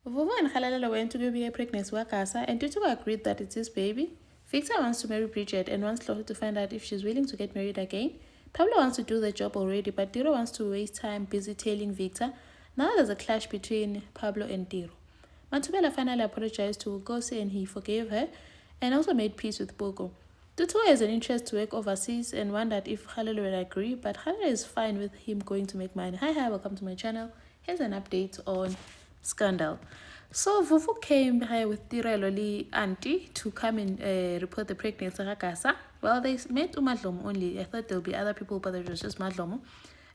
Vuvu and Khalalelo went to go be a pregnancy with Gasa, and Tutu agreed that it's his baby. Victor wants to marry Bridget and wants Chloe to find out if she's willing to get married again. Pablo wants to do the job already, but Tiro wants to waste time busy tailing Victor. Now there's a clash between Pablo and Tiro. Matubela finally apologized to Gasa and he forgave her and also made peace with Pogo. Tutu has an interest to work overseas and wondered if Khalil will agree, but Khalil is fine with him going to make money. Hi, welcome to my channel. Here's an update on Scandal. So Vuvu came here with Tireloli auntie to come and report the pregnancy of Gasa. Well, they met Umadlomo only. I thought there'll be other people, but it was just Madlomo.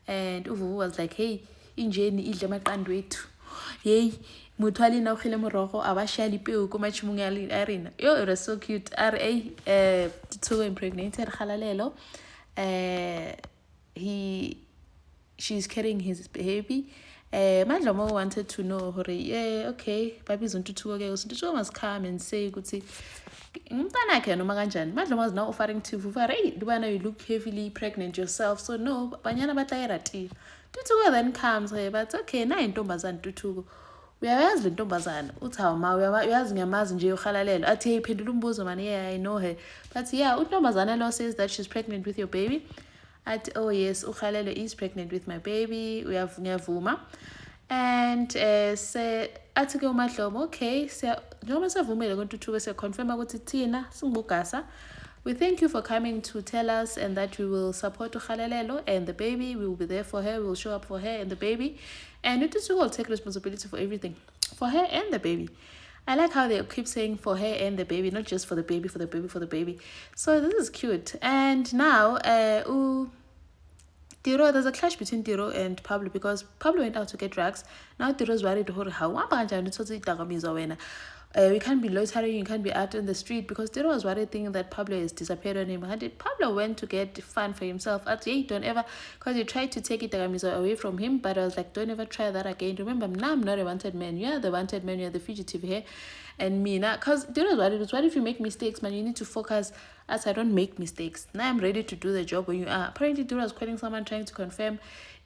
And Vuvu was like, hey, injeni idle maqandwethu. Yay, muthwali na khile morogo abashali peo ko machimung ya arena. Yo, it was so cute. To impregnated Khalalelo. She's carrying his baby. Madlomo wanted to know, yeah, okay, baby Zuntutu must come and say, good see. Madlomo was now offering to Vuvu, you look heavily pregnant yourself, so no, Banyana Batayarati. Tutu then comes, but okay, na intombazana Tutu. Uyayazi le ntombazana uthi hawu ma uyayazi ngiyamazi nje uhalalelo athi yayiphendula umbuzo mani yeah I know her but yeah untombazana lo says that she's pregnant with your baby athi oh yes uhalelo is pregnant with my baby ngiyavuma and say athi ke uMadlomo okay njengoba savumile kontuthuke siyaconfirma ukuthi thina singubugasa. We thank you for coming to tell us and that we will support Khalalelo and the baby. We will be there for her. We will show up for her and the baby. And Ututu will take responsibility for everything. For her and the baby. I like how they keep saying for her and the baby, not just for the baby, for the baby, for the baby. So this is cute. And now, Tiro, there's a clash between Tiro and Pablo because Pablo went out to get drugs. Now Tiro's worried how we can't be loitering, you can't be out in the street because Tiro was worried thinking that Pablo has disappeared on him. Pablo went to get fun for himself. Hey, don't ever, because he tried to take Itagamizo away from him, but I was like, don't ever try that again. Remember, now I'm not a wanted man. You're the wanted man, you're the fugitive here. And me, now, because Tiro was worried, what if you make mistakes, man? You need to focus as I don't make mistakes. Now I'm ready to do the job when you are. Apparently, Tiro was calling someone trying to confirm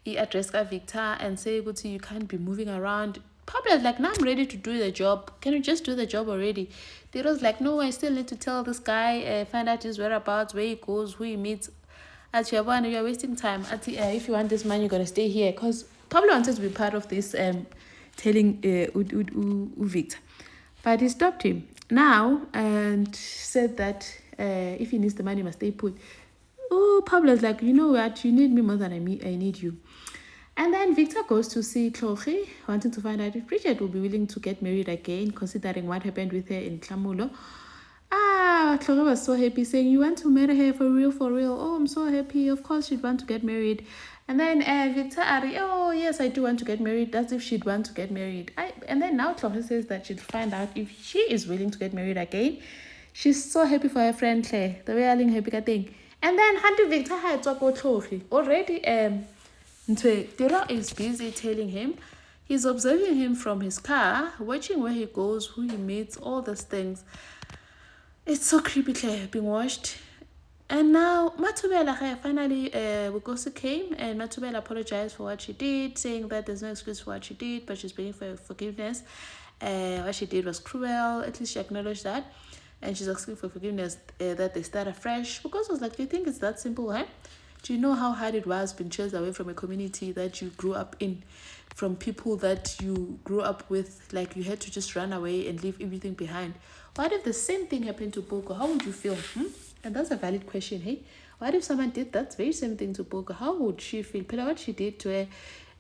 he addressed Victor and say, you can't be moving around. Pablo is like, now I'm ready to do the job. Can you just do the job already? Tiro's like, no, I still need to tell this guy, find out his whereabouts, where he goes, who he meets. At you're wasting time. If you want this man, you're going to stay here. Because Pablo wanted to be part of this telling Victor. But he stopped him now and said that if he needs the money, he must stay put. Oh, Pablo's like, you know what? You need me more than I need you. And then Victor goes to see Chloe, wanting to find out if Bridget will be willing to get married again, considering what happened with her in Klamulo. Chloe was so happy, saying, you want to marry her for real, for real. Oh, I'm so happy. Of course, she'd want to get married. And then Victor, oh, yes, I do want to get married. That's if she'd want to get married. And then now Chloe says that she'll find out if she is willing to get married again. She's so happy for her friend Claire, the way I'm happy thing. And then Hunter Victor had to go Chloe. Already, Tiro is busy telling him. He's observing him from his car, watching where he goes, who he meets, all those things. It's so creepy, Claire, being watched. And now, Matubela finally, Bugosi came, and Matubela apologized for what she did, saying that there's no excuse for what she did, but she's begging for forgiveness. What she did was cruel, at least she acknowledged that. And she's asking for forgiveness that they start afresh. Bugosi was like, do you think it's that simple, huh? Do you know how hard it was being chased away from a community that you grew up in, from people that you grew up with, like you had to just run away and leave everything behind? What if the same thing happened to Boko? How would you feel? And that's a valid question, hey? What if someone did that very same thing to Boko? How would she feel? Pela, what she did to her,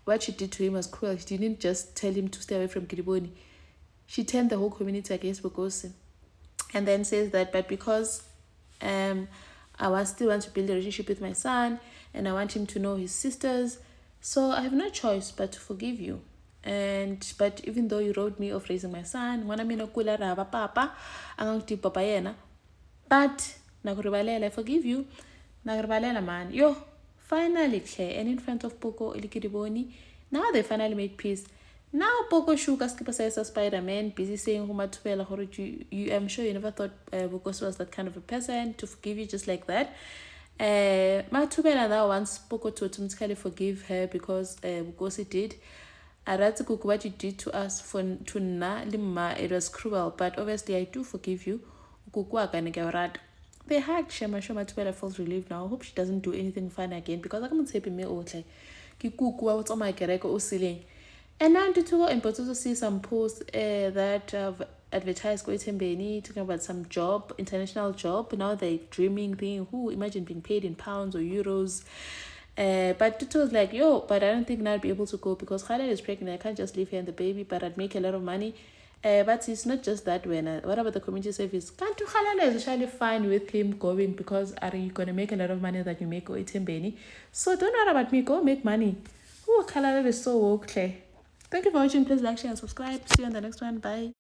what she did to him was cruel. She didn't just tell him to stay away from Kiriboni. She turned the whole community against Bogosi. And then says that, but because I still want to build a relationship with my son, and I want him to know his sisters. So I have no choice but to forgive you. But even though you wrote me off raising my son, but I forgive you. Man. Yo, finally, Claire, and in front of Poco Ilikiriboni, now they finally made peace. Now Poco Shuka skipper says a Spider-Man, busy saying you I'm sure you never thought Bokos was that kind of a person to forgive you just like that. Matubela now wants Poco to automatically forgive her because Bokosi did. Aratsi Kuku, what you did to us for to na lima, it was cruel, but obviously I do forgive you. They hugged Shema Tuela feels relieved now. I hope she doesn't do anything fun again because I can't say me otle. Kikuku out on my kereko usiling. And now to go and also see some posts that advertised Beni talking about some job, international job. Now they're dreaming thing. Who imagine being paid in pounds or euros? But Tutu was like, yo, but I don't think now I'd be able to go because Khaled is pregnant. I can't just leave her and the baby, but I'd make a lot of money. But it's not just that when what about the community service? Can't you Khaled is actually fine with him going because are you gonna make a lot of money that you make with him, Benny? So don't worry about me, go make money. Oh, Khaled is so woke. Thank you for watching. Please like, share, and subscribe. See you on the next one. Bye.